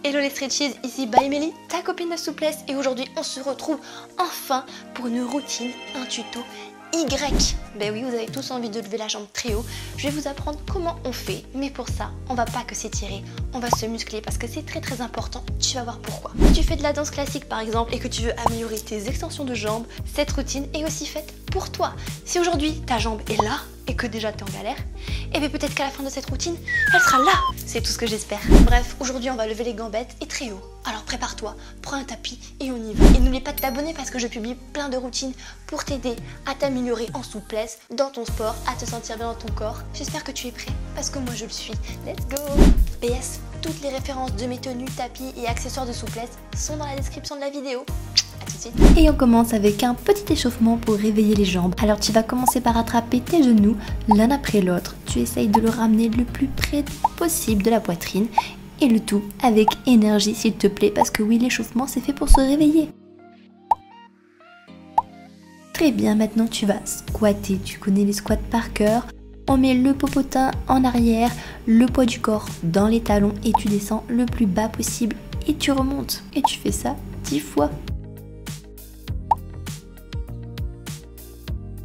Hello les stretchies, ici by Mélie, ta copine de souplesse, et aujourd'hui on se retrouve enfin pour une routine, un tuto Y. Ben oui, vous avez tous envie de lever la jambe très haut. Je vais vous apprendre comment on fait, mais pour ça, on va pas que s'étirer, on va se muscler parce que c'est très important. Tu vas voir pourquoi. Si tu fais de la danse classique par exemple et que tu veux améliorer tes extensions de jambes, cette routine est aussi faite pour toi. Si aujourd'hui ta jambe est là et que déjà tu es en galère, et bien peut-être qu'à la fin de cette routine, elle sera là. C'est tout ce que j'espère. Bref, aujourd'hui on va lever les gambettes et très haut. Alors prépare-toi, prends un tapis et on y va. Et n'oublie pas de t'abonner parce que je publie plein de routines pour t'aider à t'améliorer en souplesse, dans ton sport, à te sentir bien dans ton corps. J'espère que tu es prêt parce que moi je le suis. Let's go! PS, toutes les références de mes tenues, tapis et accessoires de souplesse sont dans la description de la vidéo. À tout de suite. Et on commence avec un petit échauffement pour réveiller les jambes. Alors tu vas commencer par attraper tes genoux l'un après l'autre. Tu essayes de le ramener le plus près possible de la poitrine. Et le tout avec énergie s'il te plaît, parce que oui, l'échauffement c'est fait pour se réveiller. Très bien, maintenant tu vas squatter. Tu connais les squats par cœur. On met le popotin en arrière, le poids du corps dans les talons et tu descends le plus bas possible et tu remontes. Et tu fais ça 10 fois.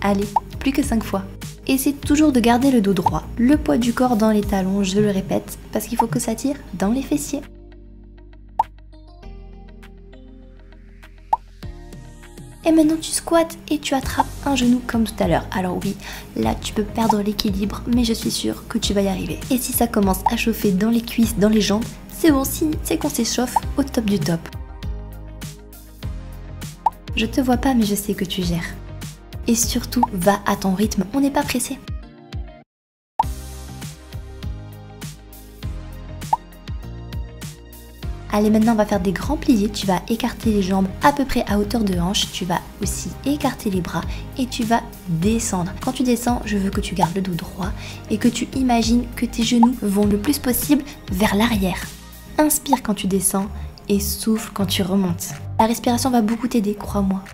Allez, plus que 5 fois. Essaie toujours de garder le dos droit, le poids du corps dans les talons, je le répète, parce qu'il faut que ça tire dans les fessiers. Et maintenant tu squattes et tu attrapes un genou comme tout à l'heure. Alors oui, là tu peux perdre l'équilibre, mais je suis sûre que tu vas y arriver. Et si ça commence à chauffer dans les cuisses, dans les jambes, c'est bon signe, c'est qu'on s'échauffe au top du top. Je te vois pas, mais je sais que tu gères. Et surtout, va à ton rythme, on n'est pas pressé. Allez, maintenant on va faire des grands pliés, tu vas écarter les jambes à peu près à hauteur de hanche, tu vas aussi écarter les bras et tu vas descendre. Quand tu descends, je veux que tu gardes le dos droit et que tu imagines que tes genoux vont le plus possible vers l'arrière. Inspire quand tu descends et souffle quand tu remontes. La respiration va beaucoup t'aider, crois-moi.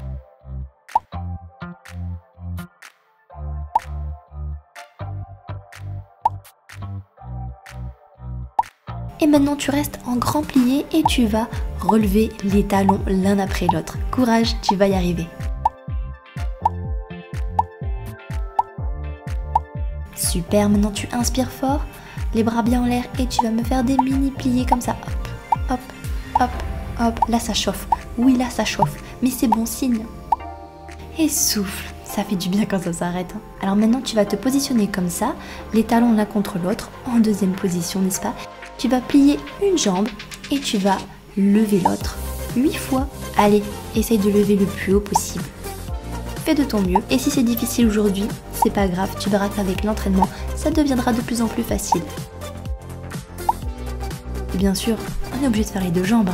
Et maintenant tu restes en grand plié et tu vas relever les talons l'un après l'autre. Courage, tu vas y arriver. Super, maintenant tu inspires fort, les bras bien en l'air et tu vas me faire des mini pliés comme ça. Hop, hop, hop, hop. Là ça chauffe. Oui, là ça chauffe, mais c'est bon signe. Et souffle. Ça fait du bien quand ça s'arrête. Alors maintenant tu vas te positionner comme ça, les talons l'un contre l'autre, en deuxième position, n'est-ce pas? Tu vas plier une jambe et tu vas lever l'autre 8 fois. Allez, essaye de lever le plus haut possible. Fais de ton mieux et si c'est difficile aujourd'hui, c'est pas grave, tu verras qu'avec l'entraînement, ça deviendra de plus en plus facile. Et bien sûr, on est obligé de faire les deux jambes.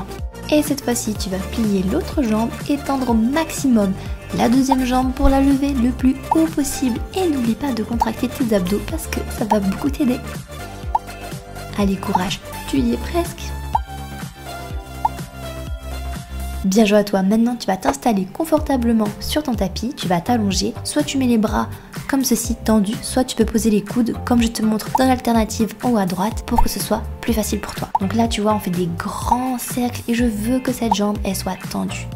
Et cette fois-ci, tu vas plier l'autre jambe et tendre au maximum la deuxième jambe pour la lever le plus haut possible. Et n'oublie pas de contracter tes abdos parce que ça va beaucoup t'aider. Allez, courage, tu y es presque. Bien joué à toi, maintenant tu vas t'installer confortablement sur ton tapis, tu vas t'allonger, soit tu mets les bras comme ceci tendus, soit tu peux poser les coudes comme je te montre dans l'alternative en haut à droite pour que ce soit plus facile pour toi. Donc là tu vois, on fait des grands cercles et je veux que cette jambe elle soit tendue.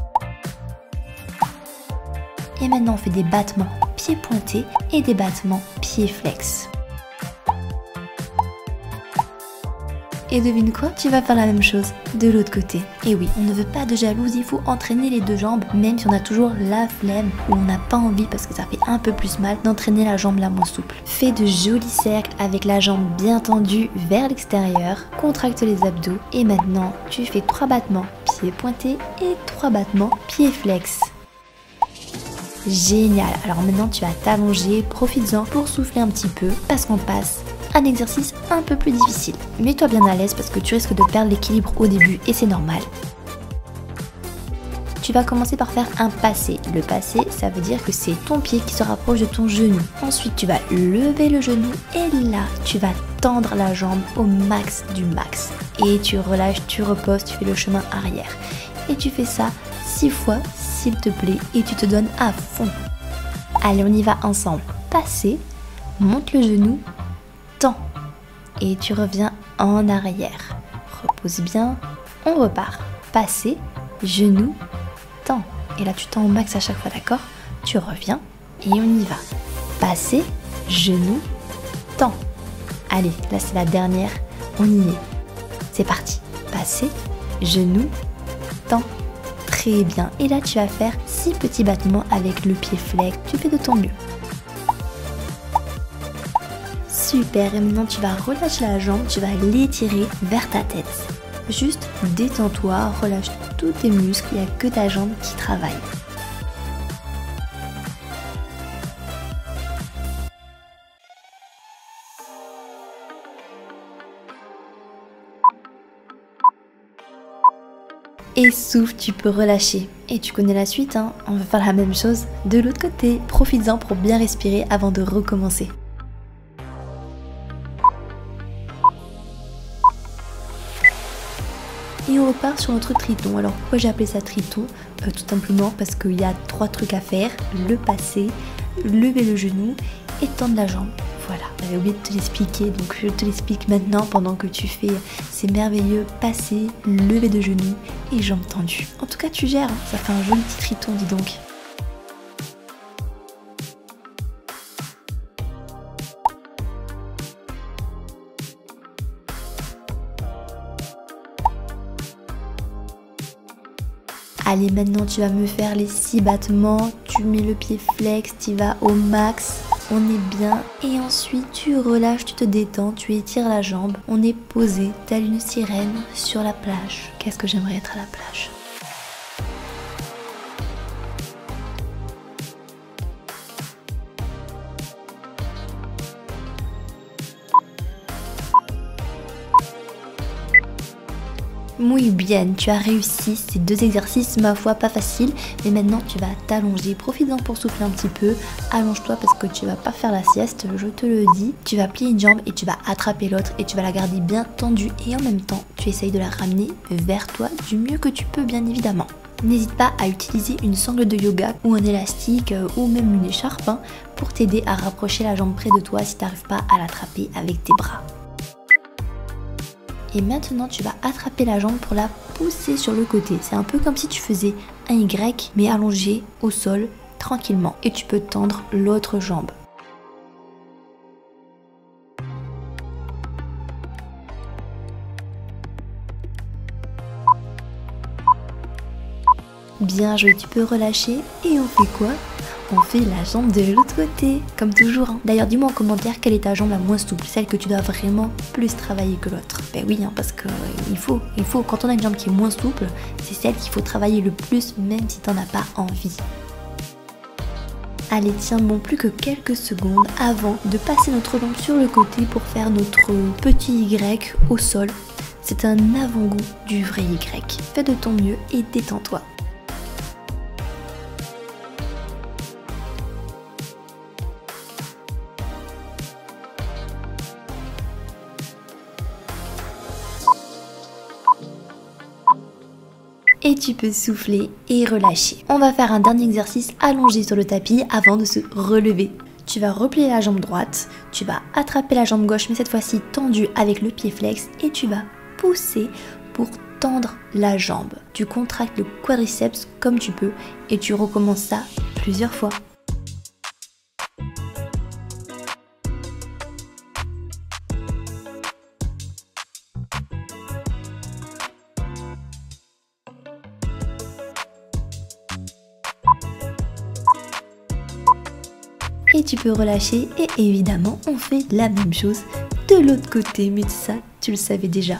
Et maintenant on fait des battements pieds pointés et des battements pieds flex. Et devine quoi? Tu vas faire la même chose de l'autre côté. Et oui, on ne veut pas de jalouse, il faut entraîner les deux jambes, même si on a toujours la flemme ou on n'a pas envie parce que ça fait un peu plus mal d'entraîner la jambe la moins souple. Fais de jolis cercles avec la jambe bien tendue vers l'extérieur, contracte les abdos et maintenant tu fais 3 battements pieds pointés et 3 battements pieds flex. Génial, alors maintenant tu vas t'allonger, profites-en pour souffler un petit peu parce qu'on passe un exercice un peu plus difficile. Mets-toi bien à l'aise parce que tu risques de perdre l'équilibre au début et c'est normal. Tu vas commencer par faire un passé. Le passé, ça veut dire que c'est ton pied qui se rapproche de ton genou. Ensuite, tu vas lever le genou et là, tu vas tendre la jambe au max du max. Et tu relâches, tu reposes, tu fais le chemin arrière. Et tu fais ça 6 fois, s'il te plaît, et tu te donnes à fond. Allez, on y va ensemble. Passé, monte le genou, tends et tu reviens en arrière. Repose bien, On repart. Passer, genou, tends. Et là tu tends au max à chaque fois, d'accord? Tu reviens et on y va. Passer, genou, tends. Allez, là c'est la dernière, on y est. C'est parti. Passer, genou, tends. Très bien. Et là tu vas faire 6 petits battements avec le pied flex. Tu fais de ton mieux. Super. Et maintenant tu vas relâcher la jambe, tu vas l'étirer vers ta tête. Juste détends-toi, relâche tous tes muscles, il n'y a que ta jambe qui travaille. Et souffle, tu peux relâcher. Et tu connais la suite, hein, on va faire la même chose de l'autre côté. Profites-en pour bien respirer avant de recommencer. Et on repart sur notre triton. Alors pourquoi j'ai appelé ça triton? Tout simplement parce qu'il y a 3 trucs à faire. Le passer, lever le genou et tendre la jambe. Voilà, j'avais oublié de te l'expliquer, donc je te l'explique maintenant pendant que tu fais ces merveilleux passer, lever de genoux et jambes tendues. En tout cas tu gères, hein, ça fait un joli petit triton, dis donc. Allez, maintenant tu vas me faire les 6 battements, tu mets le pied flex, tu vas au max, on est bien. Et ensuite tu relâches, tu te détends, tu étires la jambe, on est posé telle une sirène sur la plage. Qu'est-ce que j'aimerais être à la plage? Muy bien, tu as réussi ces 2 exercices, ma foi pas facile, mais maintenant tu vas t'allonger, profite-en pour souffler un petit peu, allonge-toi parce que tu vas pas faire la sieste, je te le dis, tu vas plier une jambe et tu vas attraper l'autre et tu vas la garder bien tendue et en même temps tu essayes de la ramener vers toi du mieux que tu peux bien évidemment. N'hésite pas à utiliser une sangle de yoga ou un élastique ou même une écharpe hein, pour t'aider à rapprocher la jambe près de toi si tu n'arrives pas à l'attraper avec tes bras. Et maintenant tu vas attraper la jambe pour la pousser sur le côté. C'est un peu comme si tu faisais un Y mais allongé au sol tranquillement. Et tu peux tendre l'autre jambe. Bien joué, tu peux relâcher et on fait quoi? On fait la jambe de l'autre côté, comme toujours. Hein. D'ailleurs, dis-moi en commentaire quelle est ta jambe la moins souple, celle que tu dois vraiment plus travailler que l'autre. Ben oui, hein, parce que il faut, quand on a une jambe qui est moins souple, c'est celle qu'il faut travailler le plus, même si t'en as pas envie. Allez, tiens bon, plus que quelques secondes avant de passer notre jambe sur le côté pour faire notre petit Y au sol. C'est un avant-goût du vrai Y. Fais de ton mieux et détends-toi. Et tu peux souffler et relâcher. On va faire un dernier exercice allongé sur le tapis avant de se relever. Tu vas replier la jambe droite, tu vas attraper la jambe gauche mais cette fois-ci tendue avec le pied flex et tu vas pousser pour tendre la jambe. Tu contractes le quadriceps comme tu peux et tu recommences ça plusieurs fois. Et tu peux relâcher et évidemment on fait la même chose de l'autre côté, mais ça tu le savais déjà.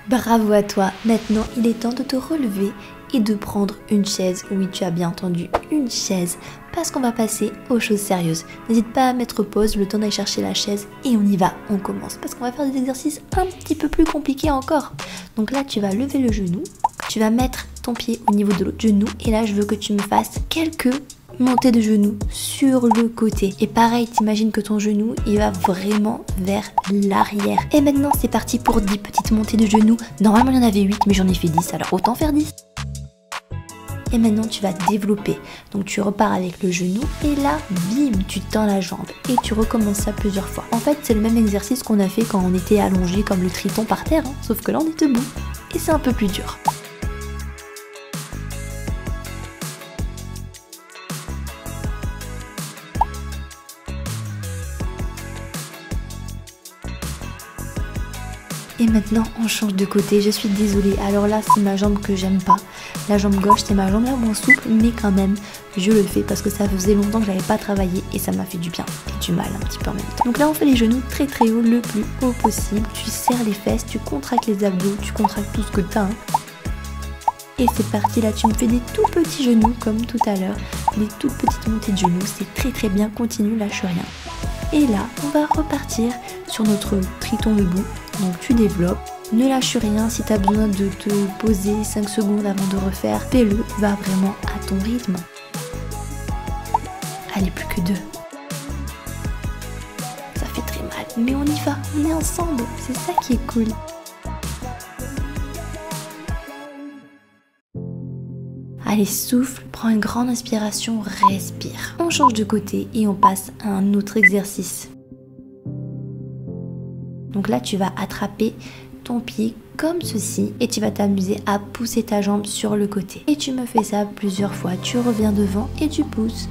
Bravo à toi, maintenant il est temps de te relever et de prendre une chaise. Oui, tu as bien entendu, une chaise, parce qu'on va passer aux choses sérieuses. N'hésite pas à mettre pause, le temps d'aller chercher la chaise et on y va, on commence. Parce qu'on va faire des exercices un petit peu plus compliqués encore. Donc là, tu vas lever le genou, tu vas mettre ton pied au niveau de l'autre genou et là, je veux que tu me fasses quelques montée de genou sur le côté. Et pareil, t'imagines que ton genou, il va vraiment vers l'arrière. Et maintenant, c'est parti pour 10 petites montées de genoux. Normalement, il y en avait 8, mais j'en ai fait 10, alors autant faire 10. Et maintenant, tu vas développer. Donc, tu repars avec le genou et là, bim, tu tends la jambe. Et tu recommences ça plusieurs fois. En fait, c'est le même exercice qu'on a fait quand on était allongé comme le triton par terre, hein, sauf que là, on est debout. Et c'est un peu plus dur. Et maintenant, on change de côté. Je suis désolée. Alors là, c'est ma jambe que j'aime pas. La jambe gauche, c'est ma jambe la moins souple, mais quand même, je le fais parce que ça faisait longtemps que j'avais pas travaillé et ça m'a fait du bien et du mal un petit peu en même temps. Donc là, on fait les genoux très très haut, le plus haut possible. Tu serres les fesses, tu contractes les abdos, tu contractes tout ce que t'as. Et c'est parti, là tu me fais des tout petits genoux comme tout à l'heure, des toutes petites montées de genoux, c'est très très bien, continue, lâche rien. Et là, on va repartir sur notre triton debout, donc tu développes, ne lâche rien, si tu as besoin de te poser 5 secondes avant de refaire, fais-le, va vraiment à ton rythme. Allez, plus que 2. Ça fait très mal, mais on y va, on est ensemble, c'est ça qui est cool. Allez, souffle, prends une grande inspiration, respire. On change de côté et on passe à un autre exercice. Donc là, tu vas attraper ton pied comme ceci et tu vas t'amuser à pousser ta jambe sur le côté. Et tu me fais ça plusieurs fois. Tu reviens devant et tu pousses.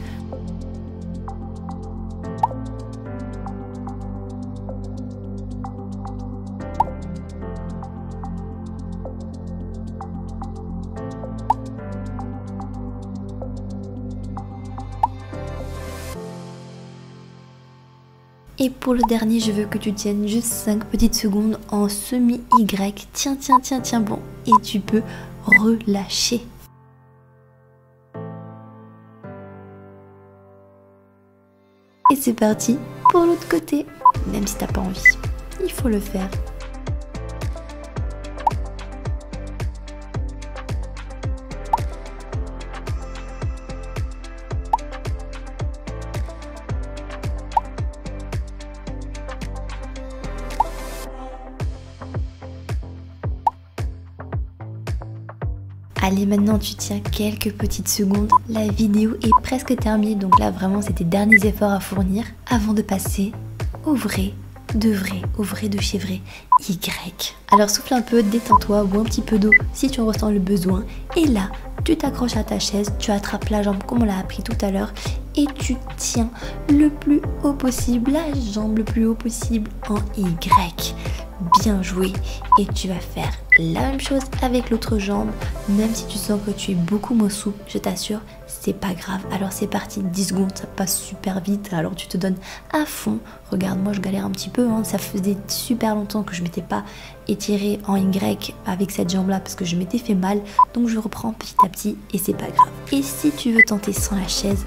Et pour le dernier, je veux que tu tiennes juste 5 petites secondes en semi-Y. Tiens, tiens, tiens, tiens, bon. Et tu peux relâcher. Et c'est parti pour l'autre côté. Même si t'as pas envie, il faut le faire. Allez, maintenant tu tiens quelques petites secondes. La vidéo est presque terminée, donc là vraiment c'est tes derniers efforts à fournir avant de passer au vrai de chez vrai, Y. Alors souffle un peu, détends-toi, bois un petit peu d'eau si tu en ressens le besoin. Et là, tu t'accroches à ta chaise, tu attrapes la jambe comme on l'a appris tout à l'heure et tu tiens le plus haut possible, la jambe le plus haut possible en Y. Bien joué. Et tu vas faire la même chose avec l'autre jambe, même si tu sens que tu es beaucoup moins souple, je t'assure, c'est pas grave. Alors c'est parti, 10 secondes, ça passe super vite, alors tu te donnes à fond. Regarde, moi je galère un petit peu, hein. Ça faisait super longtemps que je m'étais pas étirée en Y avec cette jambe là parce que je m'étais fait mal, donc je reprends petit à petit et c'est pas grave. Et si tu veux tenter sans la chaise,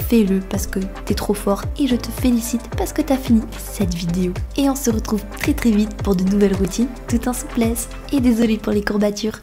fais-le parce que t'es trop fort et je te félicite parce que t'as fini cette vidéo. Et on se retrouve très très vite pour de nouvelles routines tout en souplesse. Et désolé pour les courbatures.